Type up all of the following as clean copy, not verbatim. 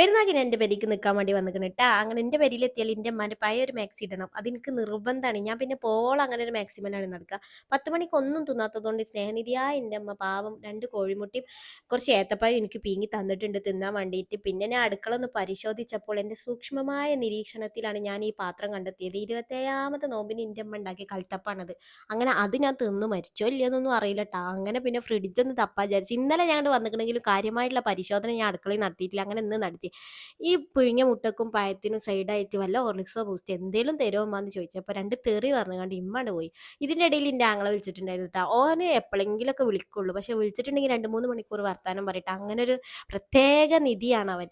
പെരുന്നാക്കിന് എൻ്റെ പെരേക്ക് നിക്കാൻ വേണ്ടി വന്ന്ക്ക്ണ് ട്ടാ. അങ്ങനെ എൻ്റെ പെരേലെത്തിയാൽ എൻ്റെ ഉമ്മാന്റെ പഴയ ഒരു മാക്സി ഇടണം. അതെനിക്ക് നിർബന്ധാണ്. ഞാൻ പിന്നെ പോവോളം അങ്ങനെ ഒരു മാക്സിമലാണ് നടക്കുക. 10 മണിക്ക് ഒന്നും തിന്നാത്തതുകൊണ്ട് സ്നേഹനിധിയായ എൻ്റെ അമ്മ പാവം 2 കോഴിമുട്ടയും കുറച്ച് ഏത്തപ്പഴം എനിക്ക് പീങ്ങി തന്നിട്ടുണ്ട് തിന്നാൻ വേണ്ടിയിട്ട്. പിന്നെ ഞാൻ അടുക്കള ഒന്ന് പരിശോധിച്ചപ്പോൾ എൻ്റെ സൂക്ഷ്മമായ നിരീക്ഷണത്തിലാണ് ഞാൻ ഈ പാത്രം കണ്ടെത്തിയത്. 27ാമത്തെ നോമ്പിന് എൻ്റെ അമ്മ ഉണ്ടാക്കിയ കൽത്തപ്പാണത്. അങ്ങനെ അത് ഞാൻ തിന്നു മരിച്ചോ ഇല്ലയെന്നൊന്നും അറിയില്ല ട്ടാ. അങ്ങനെ പിന്നെ ഫ്രിഡ്ജൊന്ന് തപ്പാ വിചാരിച്ചു. ഇന്നലെ ഞാൻ വന്നിട്ടുണ്ടെങ്കിലും കാര്യമായിട്ടുള്ള പരിശോധന ഞാൻ അടുക്കളയിൽ നടത്തിയിട്ടില്ല. അങ്ങനെ ഇന്ന് നടത്തി. ഈ പുഴുങ്ങിയ മുട്ടക്കും പഴത്തിനും സൈഡായിട്ട് വല്ല ഹോർലിക്സോ ബൂസ്റ്റ് എന്തേലും തരുമോ ഉമ്മാന്ന് ചോദിച്ചപ്പോൾ 2 തെറി പറഞ്ഞുകൊണ്ട് ഇമ്മാണ്ട് പോയി. ഇതിൻ്റെ ഇടയിൽ എൻ്റെ ആങ്ങള വിളിച്ചിട്ടുണ്ടായിരുന്നു ട്ടാ. ഓന് എപ്പോഴെങ്കിലുമൊക്കെ വിളിക്കുള്ളൂ. പക്ഷെ വിളിച്ചിട്ടുണ്ടെങ്കിൽ 2, 3 മണിക്കൂർ വർത്താനം പറയട്ടെ. അങ്ങനെ ഒരു പ്രത്യേക നിധിയാണ് അവൻ.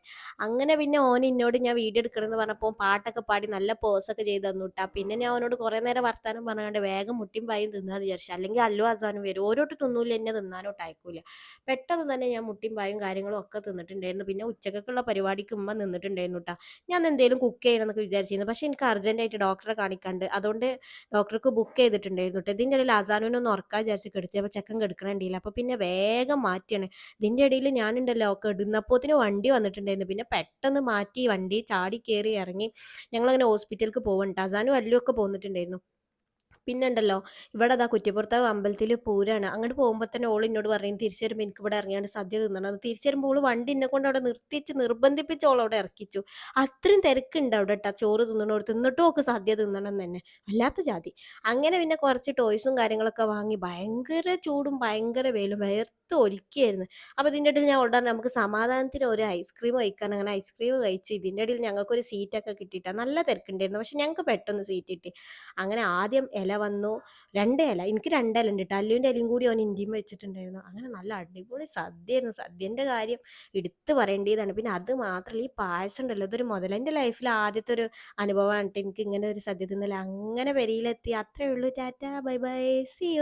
അങ്ങനെ പിന്നെ ഓൻ എന്നോട് ഞാൻ വീഡിയോ എടുക്കണമെന്ന് പറഞ്ഞപ്പോൾ പാട്ടൊക്കെ പാടി നല്ല പോസൊക്കെ ചെയ്ത് തന്നു ട്ടാ. പിന്നെ ഞാൻ അവനോട് കുറേ നേരം വർത്താനം പറഞ്ഞുകൊണ്ട് വേഗം മുട്ടിയും പായും തിന്നാന്ന് വിചാരിച്ചു. അല്ലെങ്കിൽ അല്ലു ആസാനും വരും. ഓരോട്ട് തിന്നൂല എന്നെ തിന്നാനോട്ട് അയക്കൂല. പെട്ടെന്ന് തന്നെ ഞാൻ മുട്ടിയും പായും കാര്യങ്ങളും ഒക്കെ തിന്നിട്ടുണ്ടായിരുന്നു. പിന്നെ ഉച്ചക്കൊക്കെയുള്ള പരിപാടിക്ക് ഉമ്മ നിന്നിട്ടുണ്ടായിരുന്നു ട്ടാ. ഞാൻ എന്തേലും കുക്ക് ചെയ്യണമെന്നൊക്കെ വിചാരിച്ചിരുന്നു. പക്ഷെ എനിക്ക് അർജന്റായിട്ട് ഡോക്ടറെ കാണിക്കാണ്ട്. അതുകൊണ്ട് ഡോക്ടർക്ക് ബുക്ക് ചെയ്തിട്ടുണ്ടായിരുന്നു ട്ടോ. ഇതിൻ്റെ ഇടയിൽ അസാനുവിനൊന്ന് ഉറക്കാൻ വിചാരിച്ച് കെടുത്തിയപ്പോൾ ചെക്കൻ കെടുക്കണുണ്ടില്ല. അപ്പോൾ പിന്നെ വേഗം മാറ്റിയാണ്. ഇതിൻ്റെ ഇടയിൽ ഞാനുണ്ടല്ലോ കെടുന്നപ്പോത്തിന് വണ്ടി വന്നിട്ടുണ്ടായിരുന്നു. പിന്നെ പെട്ടെന്ന് മാറ്റി വണ്ടി ചാടി കയറി ഇറങ്ങി ഞങ്ങളങ്ങനെ ഹോസ്പിറ്റലിലേക്ക് പോകണ്ട. അസാനും അല്ലും ഒക്കെ പോന്നിട്ടുണ്ടായിരുന്നു. പിന്നെണ്ടല്ലോ ഇവിടെ അതാ കുറ്റിപ്പുറത്ത് അമ്പലത്തിൽ പൂരാണ്. അങ്ങോട്ട് പോകുമ്പോൾ തന്നെ ഓൾ എന്നോട് പറയും തിരിച്ചു വരുമ്പോൾ എനിക്ക് ഇവിടെ ഇറങ്ങിയാണ്ട് സദ്യ തിന്നണം. തിരിച്ചു വരുമ്പോൾ ഓള് വണ്ടി എന്നെ കൊണ്ട് അവിടെ നിർത്തിച്ച് നിർബന്ധിപ്പിച്ച് ഓൾ അവിടെ ഇറക്കിച്ചു. അത്രയും തിരക്കുണ്ട് അവിടെ ട്ടാ. ചോറ് തിന്നണോട് തിന്നിട്ടും ഒക്കെ സദ്യ തിന്നണം തന്നെ. വല്ലാത്ത ജാതി. അങ്ങനെ പിന്നെ കുറച്ച് ടോയ്സും കാര്യങ്ങളൊക്കെ വാങ്ങി ഭയങ്കര ചൂടും ഭയങ്കര വെയിലും വേർത്ത് ഒലിക്കുകയായിരുന്നു. അപ്പോൾ ഇതിൻ്റെ ഇടയിൽ ഞാൻ ഓർഡർ നമുക്ക് സമാധാനത്തിന് ഒരു ഐസ്ക്രീം കഴിക്കാൻ അങ്ങനെ ഐസ്ക്രീം കഴിച്ചു. ഇതിൻ്റെ ഇടയിൽ ഞങ്ങൾക്കൊരു സീറ്റൊക്കെ കിട്ടിയിട്ടാ. നല്ല തിരക്കുണ്ടായിരുന്നു. പക്ഷെ ഞങ്ങൾക്ക് പെട്ടെന്ന് സീറ്റ് കിട്ടി. അങ്ങനെ ആദ്യം ഇല വന്നു. 2 ഇല. എനിക്ക് 2 ഇല ഉണ്ട് ട്ടോ. അല്ലുവിൻ്റെ ഇലയും കൂടി ഓൻ ഇന്റീം വെച്ചിട്ടുണ്ടായിരുന്നു. അങ്ങനെ നല്ല അടിപൊളി സദ്യയായിരുന്നു. സദ്യൻ്റെ കാര്യം എടുത്ത് പറയേണ്ടതാണ്. പിന്നെ അത് മാത്രമല്ല ഈ പായസം ഉണ്ടല്ലോ ഇതൊരു മുതല. എൻ്റെ ലൈഫിൽ ആദ്യത്തെ ഒരു അനുഭവമാണ് ട്ടോ എനിക്ക് ഇങ്ങനെ ഒരു സദ്യ തിന്നൽ. അങ്ങനെ പെരേലെത്തി. അത്രയേ ഉള്ളൂ. Tata bye bye see U.